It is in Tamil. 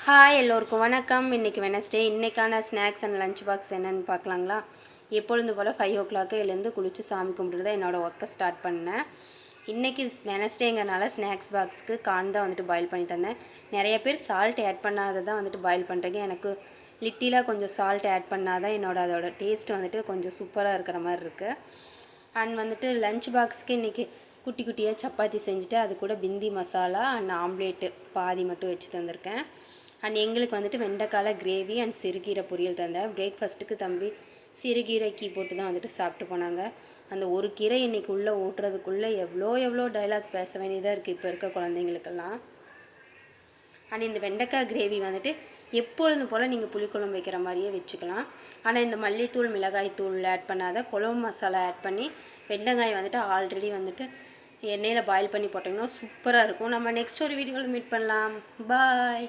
ஹாய் எல்லோருக்கும் வணக்கம். இன்றைக்கி வெனஸ்டே. இன்றைக்கான ஸ்நாக்ஸ் அண்ட் லஞ்ச் பாக்ஸ் என்னென்னு பார்க்கலாங்களா? எப்பொழுது போல் 5 o'clock எழுந்து குளித்து சாமி கும்பிட்டு தான் என்னோடய ஒர்க்கை ஸ்டார்ட் பண்ணேன். இன்றைக்கி வெனஸ்டேங்கிறனால ஸ்நாக்ஸ் பாக்ஸுக்கு கார்ன் தான் வந்துட்டு பாயில் பண்ணி தந்தேன். நிறைய பேர் சால்ட் ஆட் பண்ணாத தான் வந்துட்டு பாயில் பண்ணுறீங்க. எனக்கு லிட்டிலாக கொஞ்சம் சால்ட் ஆட் பண்ணால் தான் அதோட டேஸ்ட்டு வந்துட்டு கொஞ்சம் சூப்பராக இருக்கிற மாதிரி இருக்குது. அண்ட் வந்துட்டு லஞ்ச் பாக்ஸுக்கு இன்றைக்கி குட்டி குட்டியாக சப்பாத்தி செஞ்சுட்டு அது கூட பிந்தி மசாலா அண்ட் ஆம்லேட்டு பாதி மட்டும் வச்சு தந்திருக்கேன். அண்ட் எங்களுக்கு வந்துட்டு வெண்டைக்காய் கிரேவி அண்ட் சிறுகீரை பொரியல் தந்தேன். பிரேக்ஃபாஸ்ட்டுக்கு தம்பி சிறுகீரை கீ போட்டு தான் வந்துட்டு சாப்பிட்டு போனாங்க. அந்த ஒரு கீரை இன்றைக்கி உள்ளே ஓட்டுறதுக்குள்ளே எவ்வளோ டைலாக் பேச வேண்டியதாக இருக்குது இப்போ இருக்க குழந்தைங்களுக்கெல்லாம். அண்ட் இந்த வெண்டைக்காய் கிரேவி வந்துட்டு எப்பொழுதும் போல் நீங்கள் புளிக்குழம்பு வைக்கிற மாதிரியே வச்சுக்கலாம். ஆனால் இந்த மல்லித்தூள் மிளகாய் தூள் ஆட் பண்ணாத குழம்பு மசாலா ஆட் பண்ணி வெண்டைக்காய் வந்துட்டு ஆல்ரெடி வந்துட்டு எண்ணெயில் பாயில் பண்ணி போட்டிங்கன்னா சூப்பராக இருக்கும். நம்ம நெக்ஸ்ட் ஒரு வீடியோவில் மீட் பண்ணலாம். பாய்.